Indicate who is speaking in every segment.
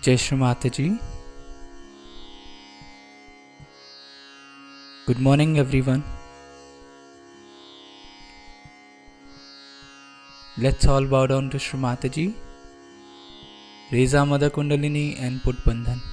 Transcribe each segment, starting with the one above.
Speaker 1: Jai Shri Mataji. Good morning everyone. Let's all bow down to Shri Mataji. Raise our Mother Kundalini and put Bandhan.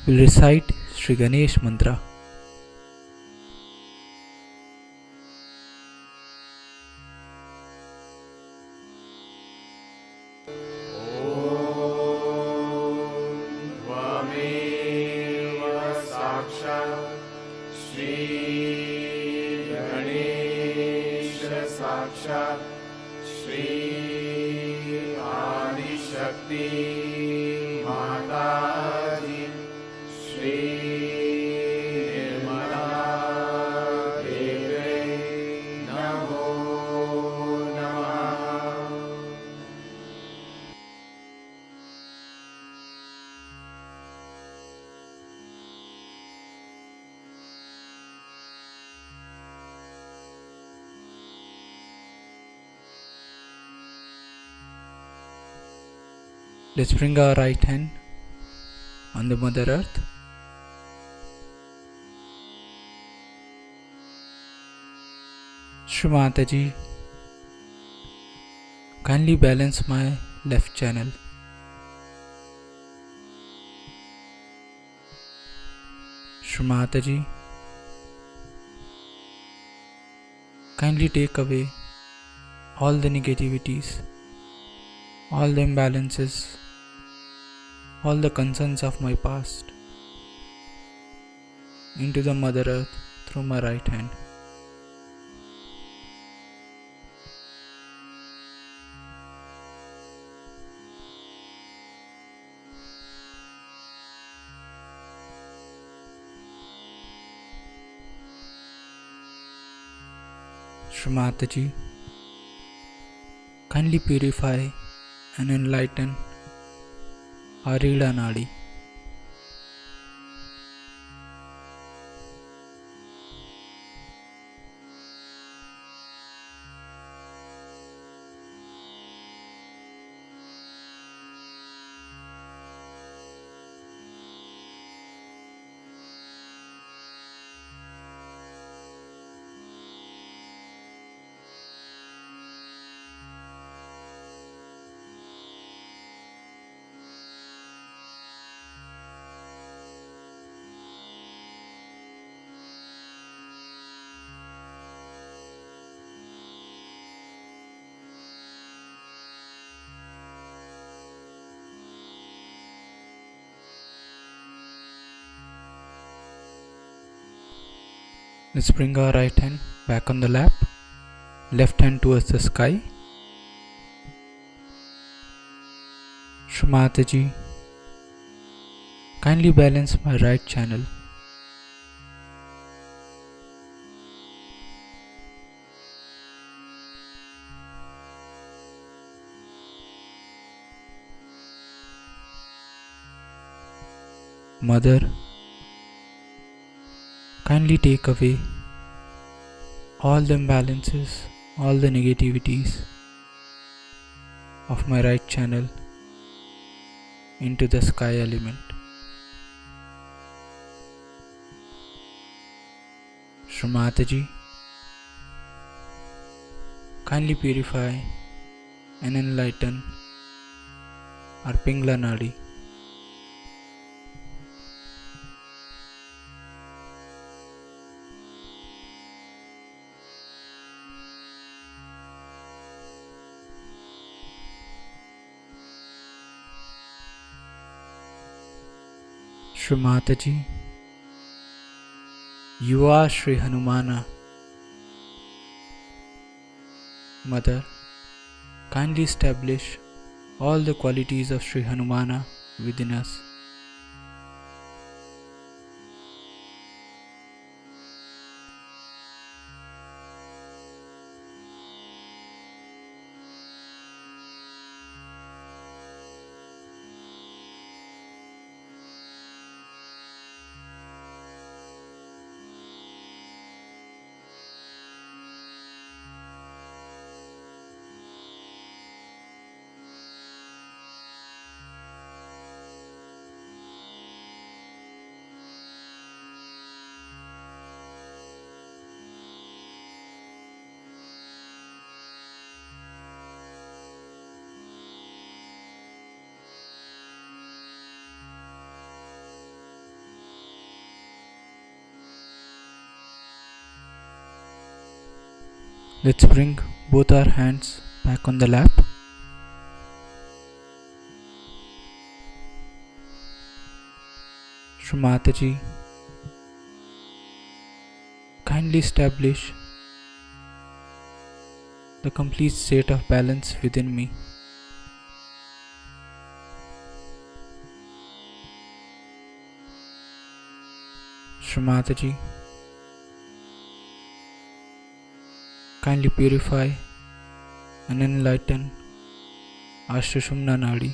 Speaker 1: We'll recite Sri Ganesh Mantra. Let's bring our right hand on the Mother Earth. Shri Mataji, kindly balance my left channel. Shri Mataji, kindly take away all the negativities, all the imbalances, all the concerns of my past into the Mother Earth through my right hand. Shri Mataji, kindly purify and enlighten our Ida Nadi. Let's bring our right hand back on the lap, left hand towards the sky. Shri Mataji, kindly balance my right channel. Mother, Kindly take away all the imbalances, all the negativities of my right channel into the sky element. Shri Mataji, kindly purify and enlighten our Pingla Nadi. Shri Mataji, you are Shri Hanumana. Mother, kindly establish all the qualities of Shri Hanumana within us. Let's bring both our hands back on the lap. Shri Mataji, kindly establish the complete state of balance within me. Shri Mataji, kindly purify and enlighten our Sushumna Nadi.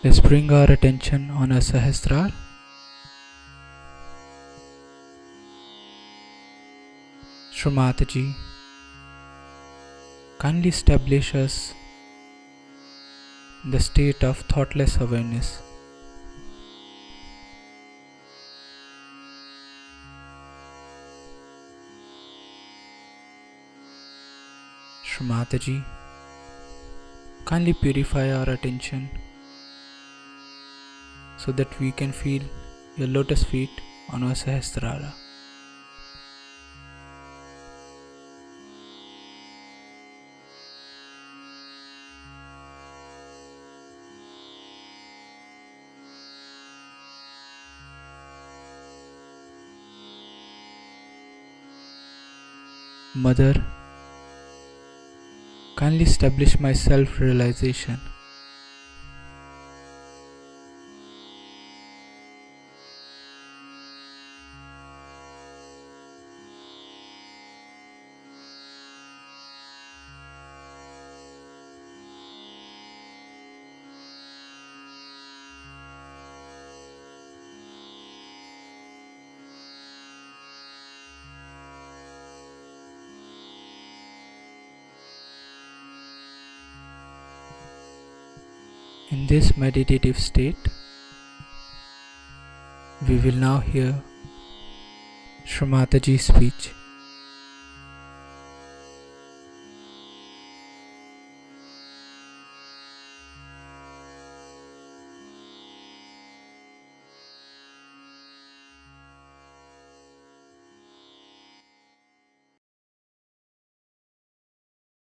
Speaker 1: Let's bring our attention on our Sahasrara. Shri Mataji, kindly establish us in the state of thoughtless awareness. Shri Mataji, kindly purify our attention so that we can feel your lotus feet on our Sahasrara. Mother, kindly establish my self-realization. In this meditative state, we will now hear Shri Mataji's speech.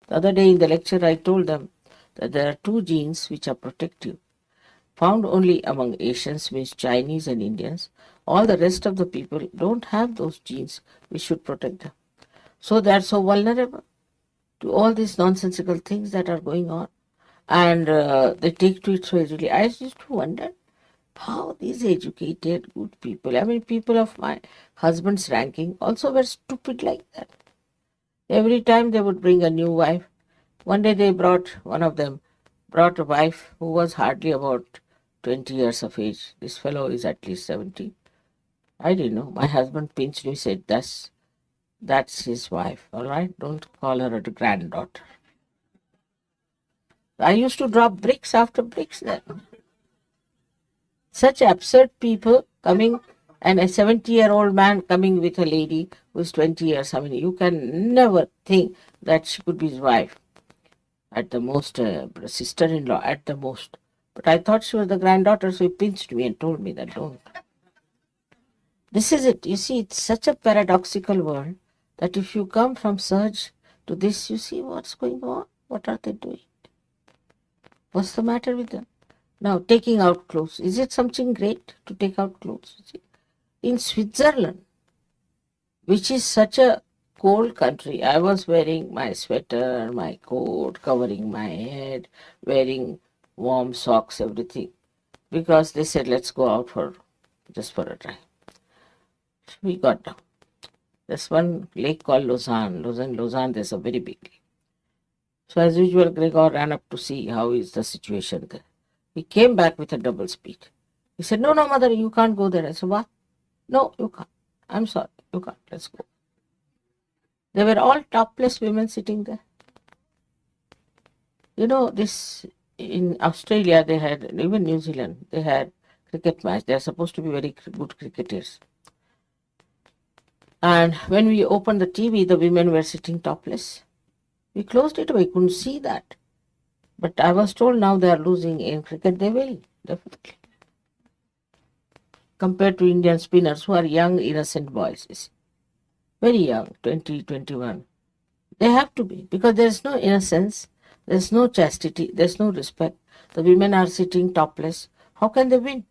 Speaker 2: The other day in the lecture, I told them that there are two genes which are protective, found only among Asians, means Chinese and Indians. All the rest of the people don't have those genes which should protect them. So they are so vulnerable to all these nonsensical things that are going on. And they take to it so easily. I used to wonder how these educated, good people, I mean, people of my husband's ranking, also were stupid like that. Every time they would bring a new wife. One day one of them brought a wife who was hardly about 20 years of age. This fellow is at least 70. I didn't know. My husband pinched me, said, that's his wife, all right? Don't call her a granddaughter. I used to drop bricks after bricks there. Such absurd people coming, and a 70-year-old man coming with a lady who's 20 years. I mean, you can never think that she could be his wife. At the most, sister-in-law, at the most. But I thought she was the granddaughter, so he pinched me and told me that don't. This is it. You see, it's such a paradoxical world that if you come from surge to this, you see what's going on. What are they doing? What's the matter with them? Now, taking out clothes. Is it something great to take out clothes? In Switzerland, which is such a cold country, I was wearing my sweater, my coat, covering my head, wearing warm socks, everything. Because they said, let's go out just for a drive. We got down. There's one lake called Lausanne. Lausanne, there's a very big lake. So as usual, Gregor ran up to see how is the situation there. He came back with a double speed. He said, no, mother, you can't go there. I said, what? No, you can't. I'm sorry, you can't. Let's go. They were all topless women sitting there. You know, this in Australia, they had, even New Zealand, they had cricket match. They are supposed to be very good cricketers. And when we opened the TV, the women were sitting topless. We closed it, we couldn't see that. But I was told now they are losing in cricket. They will, definitely. Compared to Indian spinners who are young, innocent boys. You see. Very young, 20, 21. They have to be, because there's no innocence, there's no chastity, there's no respect. The women are sitting topless. How can they win?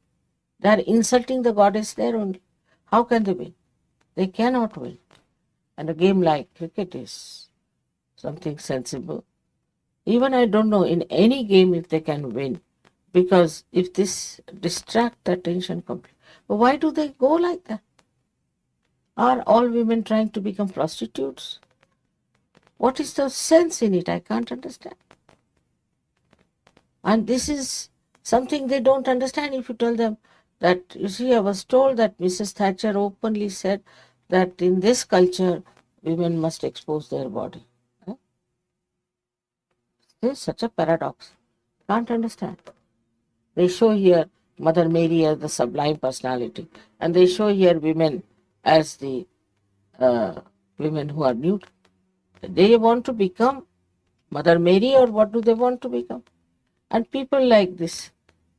Speaker 2: They are insulting the goddess there only. How can they win? They cannot win. And a game like cricket is something sensible. Even I don't know in any game if they can win, because if this distract the attention completely. But why do they go like that? Are all women trying to become prostitutes? What is the sense in it? I can't understand. And this is something they don't understand if you tell them that, you see, I was told that Mrs. Thatcher openly said that in this culture, women must expose their body. This is such a paradox. Can't understand. They show here Mother Mary as the sublime personality, and they show here women as the women who are nude. They want to become Mother Mary, or what do they want to become? And people like this,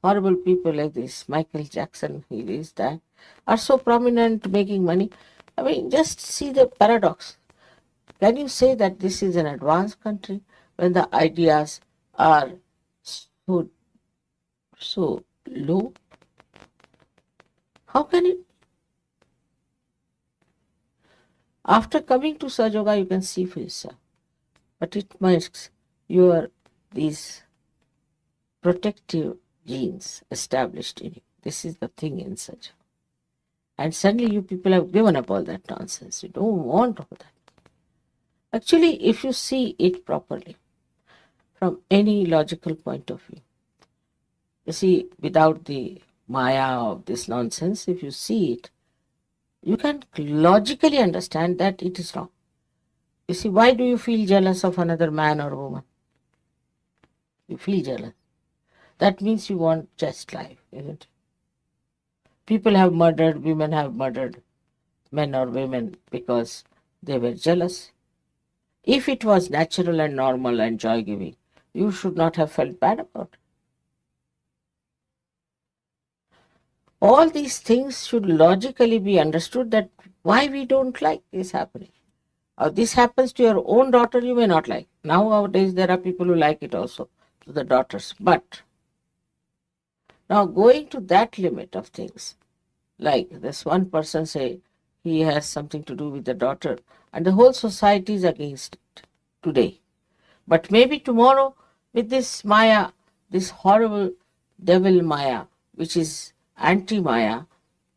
Speaker 2: horrible people like this, Michael Jackson, he is that, are so prominent, making money. I mean, just see the paradox. Can you say that this is an advanced country when the ideas are so low? How can it? After coming to Sahaja Yoga, you can see for yourself. But it makes these protective genes established in you. This is the thing in Sahaja. And suddenly you people have given up all that nonsense. You don't want all that. Actually, if you see it properly, from any logical point of view, you see, without the maya of this nonsense, if you see it, you can logically understand that it is wrong. You see, why do you feel jealous of another man or woman? You feel jealous. That means you want just life, isn't it? People have murdered, women have murdered men or women because they were jealous. If it was natural and normal and joy-giving, you should not have felt bad about it. All these things should logically be understood, that why we don't like this happening. This happens to your own daughter, you may not like. Nowadays, there are people who like it also to the daughters. But now going to that limit of things, like this one person say he has something to do with the daughter, and the whole society is against it today. But maybe tomorrow, with this Maya, this horrible devil Maya, which is anti Maya,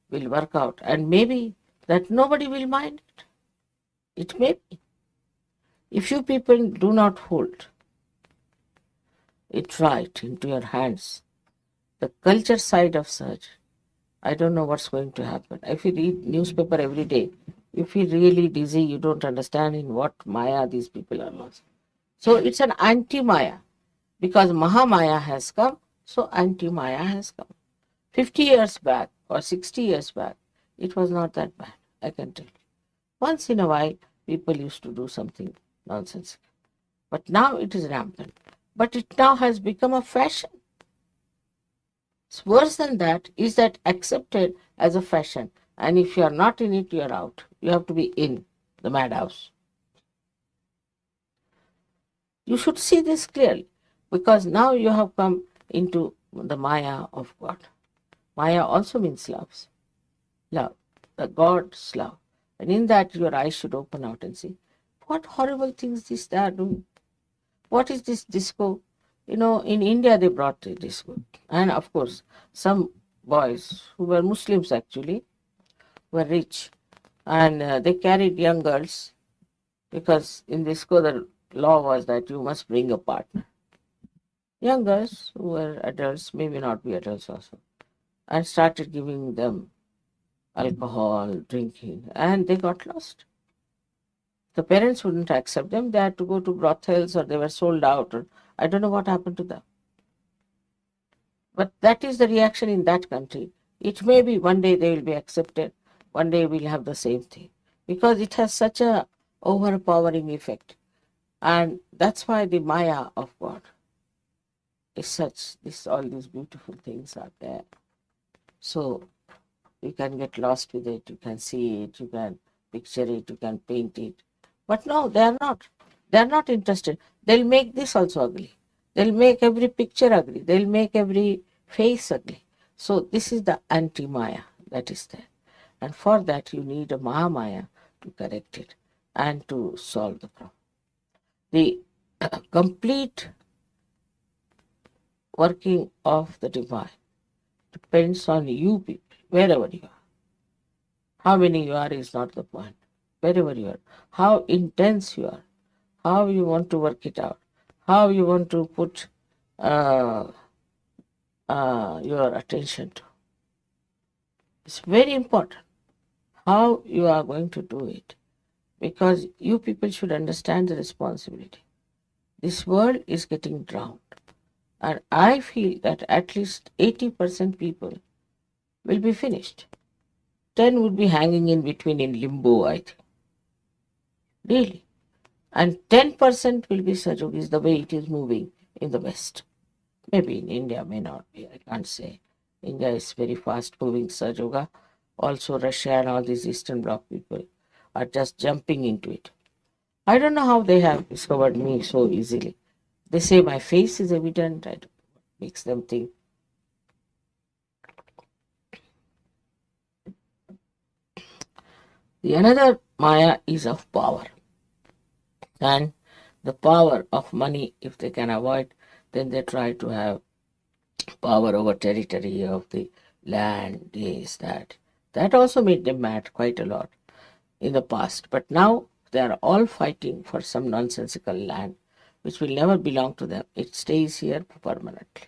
Speaker 2: will work out, and maybe that nobody will mind it. It may be. If you people do not hold it right into your hands, the culture side of search, I don't know what's going to happen. If you read newspaper every day, you feel really dizzy, you don't understand in what Maya these people are lost. So it's an anti-Maya. Because Mahamaya has come, so anti-Maya has come. 50 years back or 60 years back, it was not that bad, I can tell you. Once in a while, people used to do something nonsensical. But now it is rampant. But it now has become a fashion. It's worse than that, is that accepted as a fashion. And if you are not in it, you are out. You have to be in the madhouse. You should see this clearly, because now you have come into the Maya of God. Maya also means love, the God's love. And in that, your eyes should open out and see what horrible things they are doing. What is this disco? You know, in India they brought the disco. And of course, some boys who were Muslims actually were rich, and they carried young girls, because in disco the law was that you must bring a partner. Young girls who were adults, maybe not be adults also, and started giving them alcohol, drinking, and they got lost. The parents wouldn't accept them. They had to go to brothels, or they were sold out, or I don't know what happened to them. But that is the reaction in that country. It may be one day they will be accepted, one day we'll have the same thing, because it has such a overpowering effect. And that's why the Maya of God is such, all these beautiful things are there. So you can get lost with it, you can see it, you can picture it, you can paint it. But no, they are not. They are not interested. They'll make this also ugly. They'll make every picture ugly. They'll make every face ugly. So this is the anti-Maya that is there. And for that you need a Mahamaya to correct it and to solve the problem. The complete working of the divine depends on you people, wherever you are. How many you are is not the point. Wherever you are, how intense you are, how you want to work it out, how you want to put your attention to. It's very important how you are going to do it, because you people should understand the responsibility. This world is getting drowned, and I feel that at least 80% people will be finished. 10 would be hanging in between in limbo, I think. Really. And 10% will be Sajogis, the way it is moving in the West. Maybe in India, may not be, I can't say. India is very fast moving Sajoga. Also Russia and all these Eastern Bloc people are just jumping into it. I don't know how they have discovered me so easily. They say my face is evident. I don't know what makes them think. The another Maya is of power. And the power of money, if they can avoid, then they try to have power over territory of the land, this, that. That also made them mad quite a lot in the past. But now they are all fighting for some nonsensical land which will never belong to them. It stays here permanently,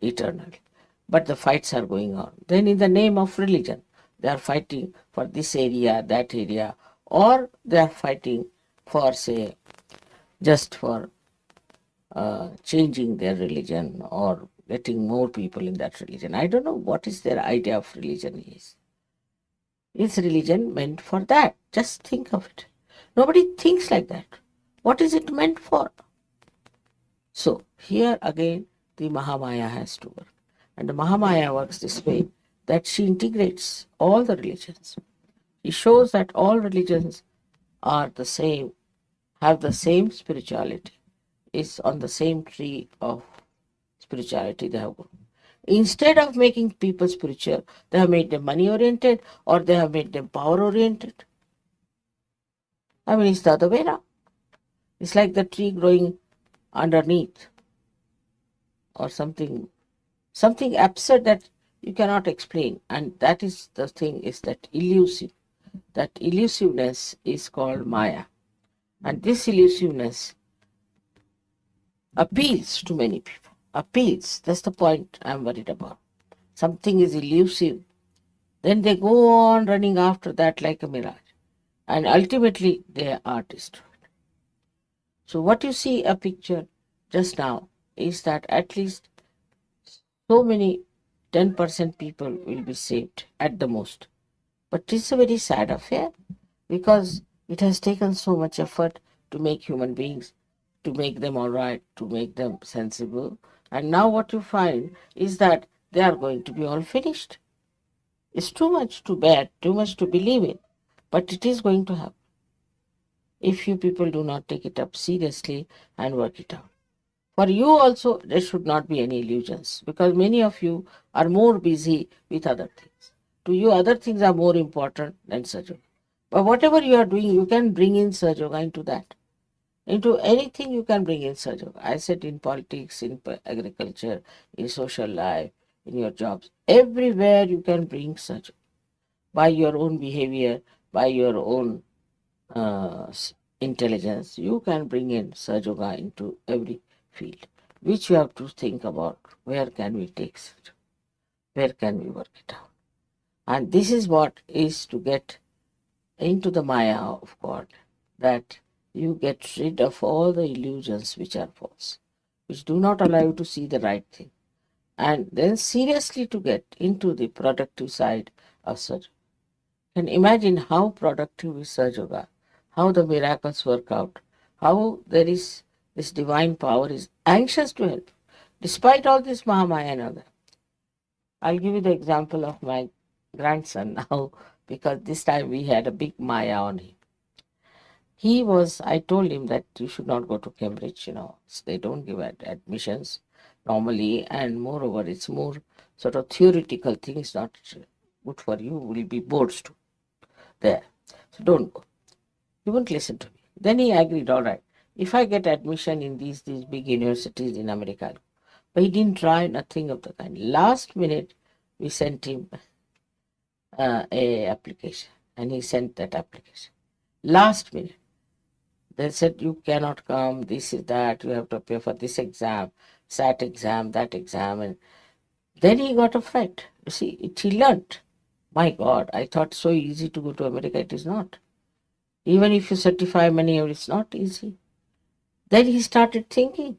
Speaker 2: eternally. But the fights are going on. Then in the name of religion, they are fighting for this area, that area, or they are fighting for, say, just for changing their religion or getting more people in that religion. I don't know what is their idea of religion is. Is religion meant for that? Just think of it. Nobody thinks like that. What is it meant for? So here again the Mahamaya has to work. And the Mahamaya works this way, that she integrates all the religions. She shows that all religions are the same, have the same spirituality, is on the same tree of spirituality they have grown. Instead of making people spiritual, they have made them money oriented or they have made them power oriented. I mean, it's the other way around. It's like the tree growing underneath or something absurd that you cannot explain. And that is the thing, is that elusive. That elusiveness is called Maya. And this elusiveness appeals to many people. Appeals. That's the point I'm worried about. Something is elusive. Then they go on running after that like a mirage. And ultimately they are destroyed. So what you see a picture just now is that at least so many 10% people will be saved at the most. But it's a very sad affair because it has taken so much effort to make human beings, to make them all right, to make them sensible. And now what you find is that they are going to be all finished. It's too much to bear, too much to believe in, but it is going to happen if you people do not take it up seriously and work it out. For you also, there should not be any illusions because many of you are more busy with other things. To you, other things are more important than Saja. But whatever you are doing, you can bring in Sahaja Yoga into that. Into anything you can bring in Sahaja Yoga. I said in politics, in agriculture, in social life, in your jobs. Everywhere you can bring Sahaja Yoga. By your own behavior, by your own intelligence, you can bring in Sahaja Yoga into every field, which you have to think about. Where can we take Sahaja Yoga? Where can we work it out? And this is what is to get into the Maya of God, that you get rid of all the illusions which are false, which do not allow you to see the right thing. And then seriously to get into the productive side of Sahaja. And imagine how productive is Sahaja Yoga, how the miracles work out, how there is this divine power is anxious to help, despite all this Mahamaya and all that. I'll give you the example of my grandson now, because this time we had a big Maya on him. I told him that you should not go to Cambridge, so they don't give admissions normally, and moreover, it's more sort of theoretical thing, it's not good for you, will be boards too there. So don't go. He wouldn't listen to me. Then he agreed, all right, if I get admission in these big universities in America, but he didn't try nothing of the kind. Last minute, we sent him a application, and he sent that application. Last minute, they said you cannot come, this is that, you have to pay for this exam, SAT exam, that exam, and then he got a friend. You see, he learnt. My God, I thought so easy to go to America. It is not. Even if you certify many, it's not easy. Then he started thinking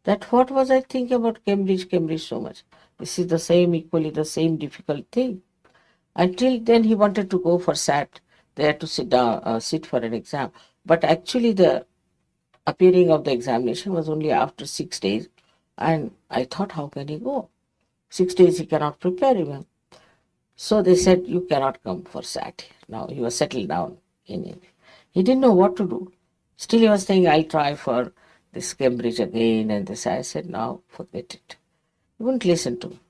Speaker 2: that what was I thinking about Cambridge so much? This is the same, equally the same difficult thing. Until then he wanted to go for SAT. They had to sit for an exam. But actually the appearing of the examination was only after 6 days. And I thought, how can he go? 6 days he cannot prepare even. So they said, you cannot come for SAT. Now he was settled down in India. He didn't know what to do. Still he was saying, I'll try for this Cambridge again and this. I said, no, forget it. He wouldn't listen to me.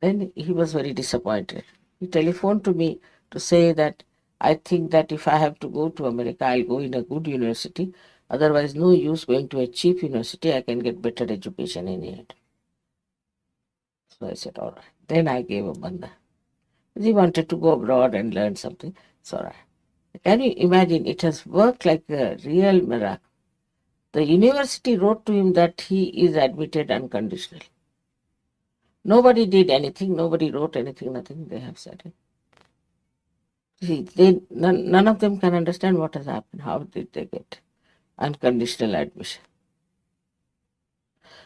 Speaker 2: Then he was very disappointed. He telephoned to me to say that I think that if I have to go to America, I'll go in a good university. Otherwise, no use going to a cheap university. I can get better education in it. So I said, all right. Then I gave a banda. He wanted to go abroad and learn something. It's all right. Can you imagine? It has worked like a real miracle. The university wrote to him that he is admitted unconditionally. Nobody did anything. Nobody wrote anything. Nothing. They have said it. See, none of them can understand what has happened. How did they get unconditional admission?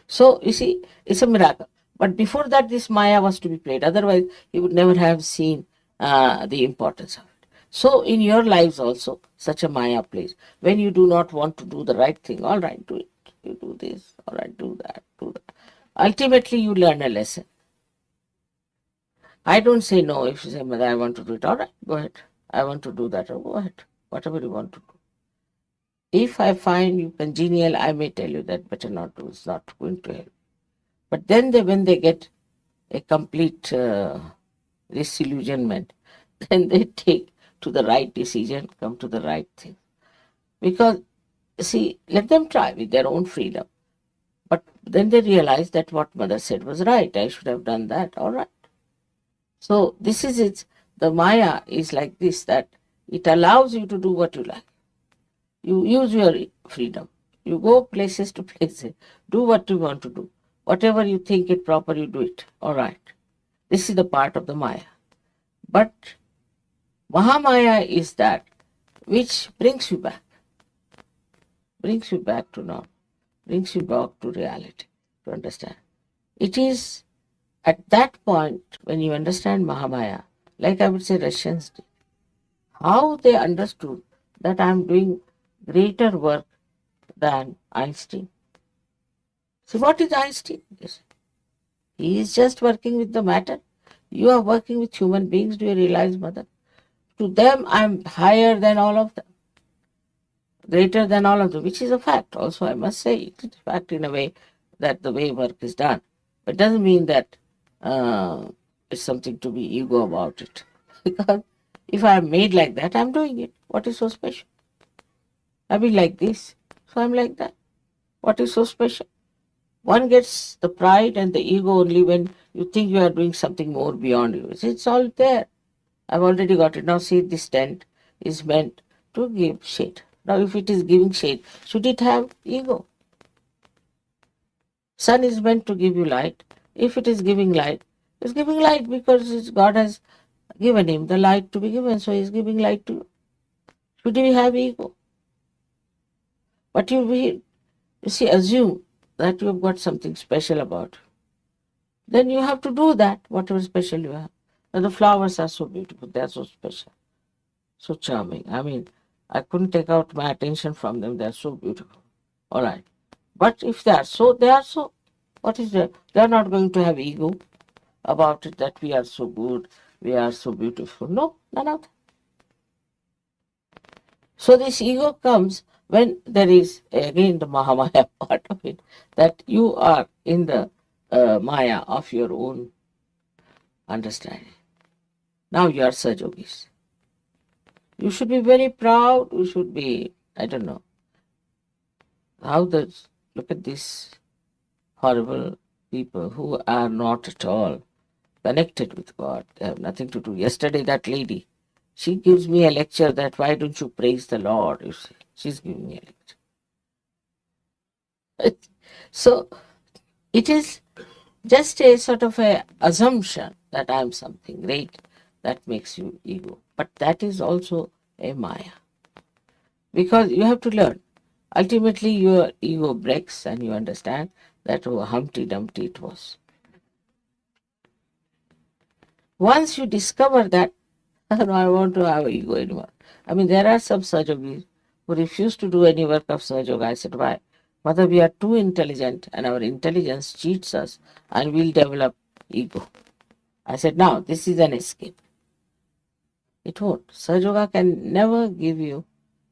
Speaker 2: So, you see, it's a miracle. But before that, this Maya was to be played. Otherwise, he would never have seen the importance of it. So, in your lives also, such a Maya plays. When you do not want to do the right thing, all right, do it. You do this, all right, do that, do that. Ultimately, you learn a lesson. I don't say no. If you say, Mother, I want to do it, all right, go ahead. I want to do that, go ahead. whatever you want to do. If I find you congenial, I may tell you that better not do, it's not going to help. But then when they get a complete disillusionment, then they take to the right decision, come to the right thing. Because, see, let them try with their own freedom. But then they realize that what mother said was right. I should have done that. All right. So this is it. The Maya is like this, that it allows you to do what you like. You use your freedom. You go places to places. Do what you want to do. Whatever you think it proper, you do it. All right. This is the part of the Maya. But Mahamaya is that which brings you back to normal, brings you back to reality, to understand. It is at that point when you understand Mahamaya, like I would say Russians did, how they understood that I am doing greater work than Einstein. See, what is Einstein? Yes. He is just working with the matter. You are working with human beings. Do you realize, mother? To them, I am higher than all of them, greater than all of them, which is a fact. Also, I must say, it is a fact in a way that the way work is done. But it doesn't mean that it's something to be ego about it. Because if I am made like that, I am doing it. What is so special? I be like this, so I am like that. What is so special? One gets the pride and the ego only when you think you are doing something more beyond you. It's all there. I've already got it. Now see, this tent is meant to give shade. Now if it is giving shade, should it have ego? Sun is meant to give you light. If it is giving light, it's giving light because God has given him the light to be given, so he's giving light to you. Should he have ego? But you see, assume that you have got something special about you. Then you have to do that, whatever special you have. And the flowers are so beautiful, they are so special, so charming. I mean, I couldn't take out my attention from them, they are so beautiful. All right. But if they are so, they are so. What is there? They are not going to have ego about it that we are so good, we are so beautiful. No, none of that. So this ego comes when there is, again, the Mahamaya part of it, that you are in the Maya of your own understanding. Now you are Sajogis. You should be very proud. You should be, I don't know, look at these horrible people who are not at all connected with God. They have nothing to do. Yesterday, that lady, she gives me a lecture that why don't you praise the Lord? You see, she's giving me a lecture. So it is just a sort of a assumption that I am something great that makes you ego. But that is also a Maya. Because you have to learn. Ultimately, your ego breaks and you understand that, oh, Humpty Dumpty it was. Once you discover that, no, I want to have ego anymore. I mean, there are some Sajogis who refuse to do any work of Sajoga. I said, why? Mother, we are too intelligent and our intelligence cheats us and we'll develop ego. I said, now, this is an escape. It won't. Sajoga can never give you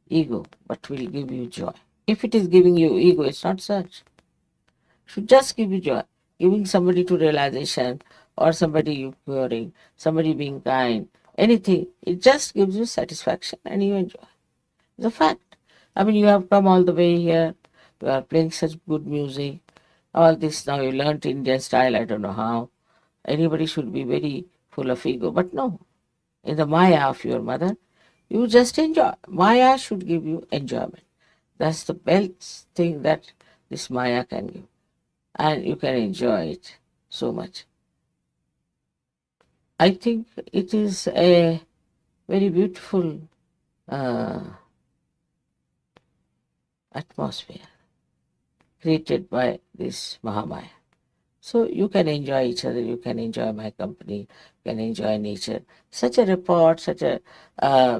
Speaker 2: ego, but will give you joy. If it is giving you ego, it's not such. It should just give you joy. Giving somebody to realization or somebody you curing, somebody being kind, anything, it just gives you satisfaction and you enjoy. It's a fact. I mean, you have come all the way here, you are playing such good music, all this now you learnt Indian style, I don't know how. Anybody should be very full of ego, but no. In the Maya of your mother, you just enjoy. Maya should give you enjoyment. That's the best thing that this Maya can give. And you can enjoy it so much. I think it is a very beautiful atmosphere created by this Mahamaya. So you can enjoy each other, you can enjoy my company, you can enjoy nature. Such a rapport, such a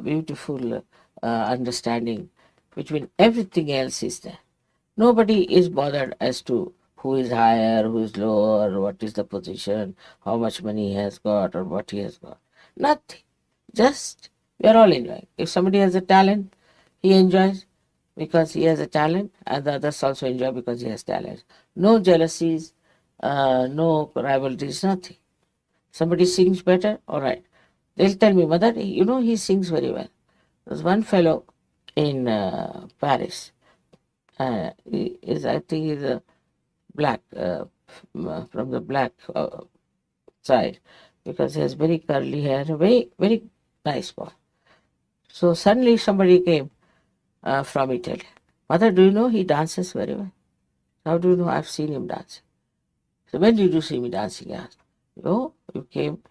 Speaker 2: beautiful understanding between everything else is there. Nobody is bothered as to who is higher, who is lower, what is the position, how much money he has got or what he has got. Nothing. Just We are all enjoying. If somebody has a talent, he enjoys because he has a talent, and the others also enjoy because he has talent. No jealousies, no rivalries, nothing. Somebody sings better, all right. They'll tell me, Mother, he sings very well. There's one fellow in Paris. I think he's a black, from the black side, because he has very curly hair, very, very nice boy. So suddenly somebody came from Italy. Mother, do you know he dances very well? How do you know? I've seen him dancing. So when did you see me dancing? He asked. Oh, you came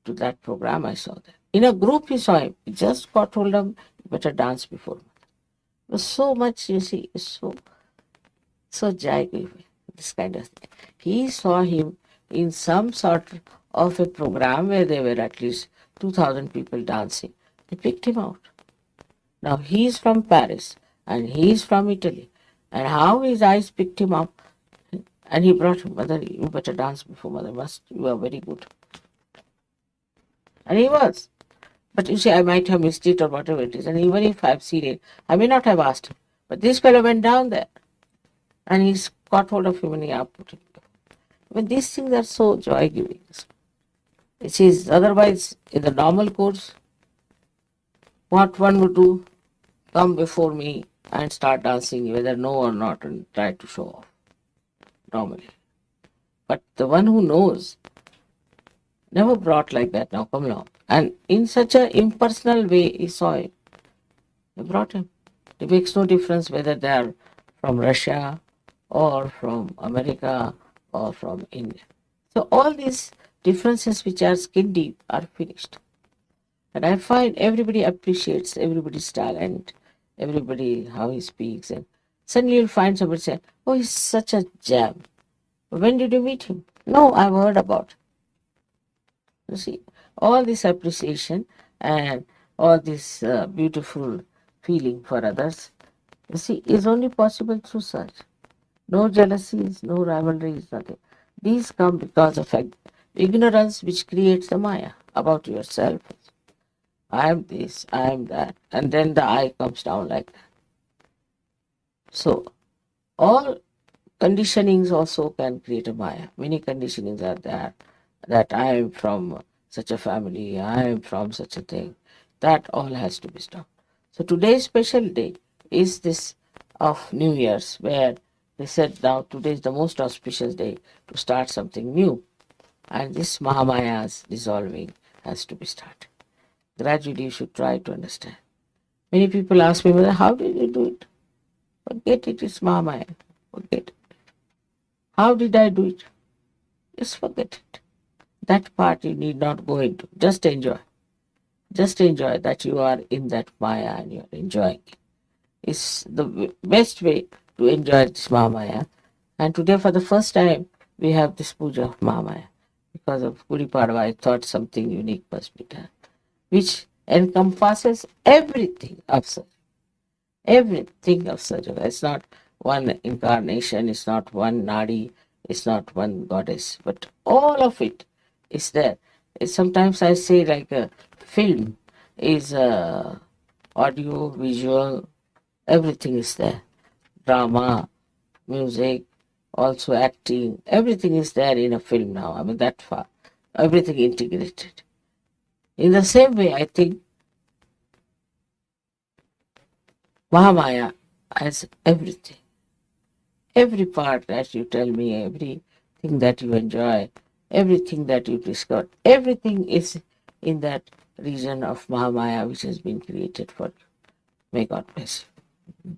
Speaker 2: to that program, I saw that. In a group he saw him. He just got told him, you better dance before me. It was so much, you see, so jaggy, this kind of thing. He saw him in some sort of a program where there were at least 2,000 people dancing. They picked him out. Now he's from Paris and he's from Italy. And how his eyes picked him up, and he brought him, Mother, you better dance before Mother. You are very good. And he was. But you see, I might have missed it or whatever it is. And even if I've seen it, I may not have asked him. But this fellow went down there and he's got hold of him and he output him. I mean, these things are so joy giving. It is otherwise, in the normal course, what one would do, come before me and start dancing, whether no or not, and try to show off normally. But the one who knows never brought like that. Now come along. And in such an impersonal way, he saw him. He brought him. It makes no difference whether they are from Russia or from America or from India. So all these differences which are skin deep are finished. And I find everybody appreciates everybody's talent, everybody how he speaks, and suddenly you'll find somebody saying, oh, he's such a gem. When did you meet him? No, I've heard about him. You see, all this appreciation and all this beautiful feeling for others, you see, is only possible through such. No jealousies, no rivalries, nothing. These come because of ignorance which creates the Maya about yourself. I am this, I am that. And then the I comes down like that. So, all conditionings also can create a Maya. Many conditionings are there, that I am from such a family, I am from such a thing. That all has to be stopped. So today's special day is this of New Year's, where they said now today is the most auspicious day to start something new. And this Mahamaya's dissolving has to be started. Gradually you should try to understand. Many people ask me, "Mother, how did you do it?" Forget it, it's Mahamaya. Forget it. How did I do it? Just forget it. That part you need not go into. Just enjoy. Just enjoy that you are in that Maya and you are enjoying it. It's the best way to enjoy this Mahamaya. And today, for the first time, we have this puja of Mahamaya. Because of Gudi Padwa, I thought something unique must be done, which encompasses everything of Sahaja. Everything of Sahaja. It's not one incarnation, it's not one Nadi, it's not one goddess, but all of it is there. Sometimes I say like a film is audio, visual, everything is there. Drama, music, also acting, everything is there in a film now. I mean, that far. Everything integrated. In the same way, I think Mahamaya has everything. Every part that you tell me, everything that you enjoy, everything that you discover, everything is in that region of Mahamaya which has been created for you. May God bless you.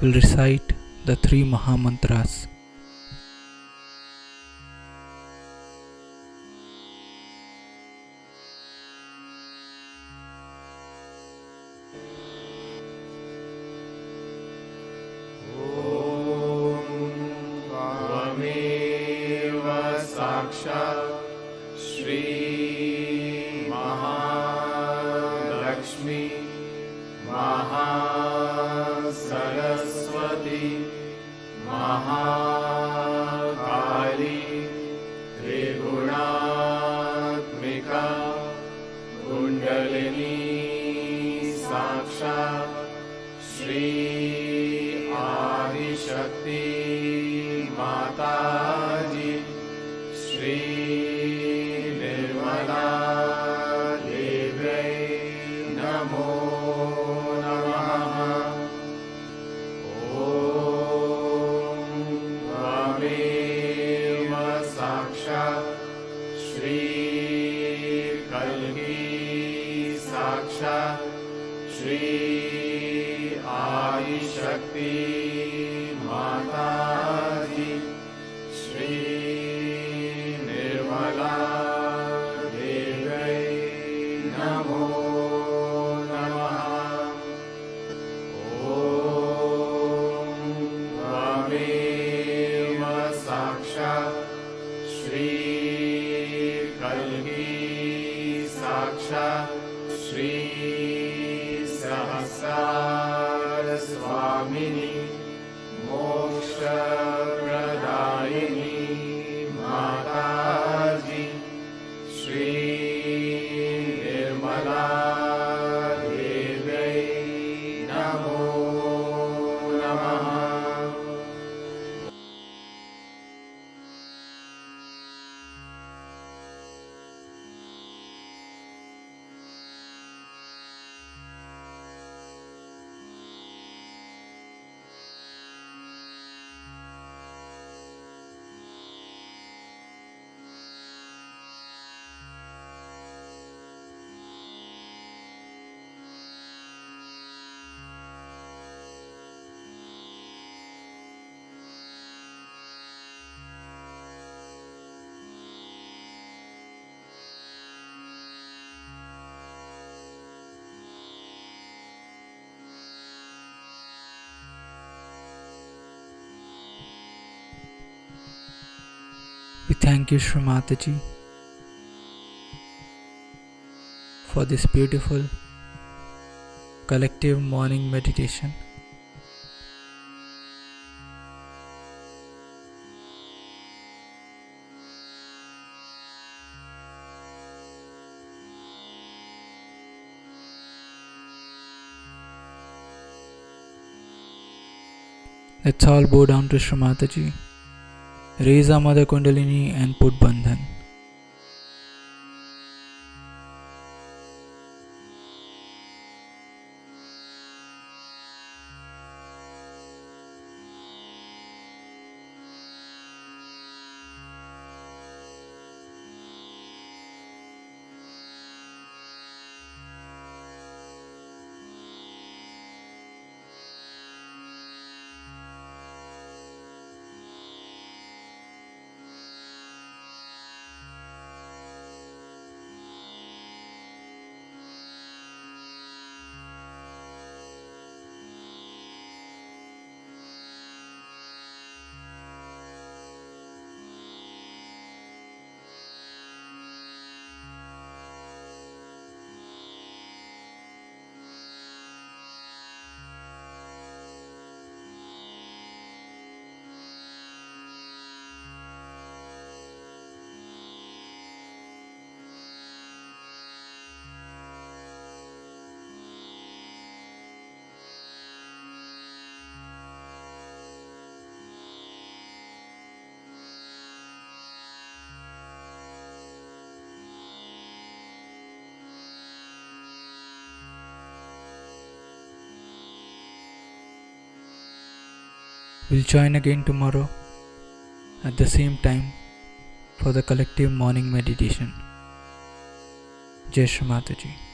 Speaker 1: will recite the 3 Mahamantras.
Speaker 3: Shri Mahalakshmi Mahasaraswati Mahakali Triguణாத்மிகா Kundalini Sakshat Shri Adishakti Mataji Shri Nirmala Devai Namo Namaha Om Tvameva Sakshat Shri Kalki Sakshat Shri Adi Shakti Mataji Shri Nirmala Devai Namo Namaha Om Tvameva Sakshat Shri Kalki Sakshat Shri Sahasar Swamini Moksha Pradayini Mataji Shri Nirmala Devai Namo Namaha
Speaker 1: We thank you, Shri Mataji, for this beautiful collective morning meditation. Let's all bow down to Shri Mataji, raise our Mother Kundalini and put Bandhan. We'll join again tomorrow at the same time for the collective morning meditation. Jai Shri Mataji.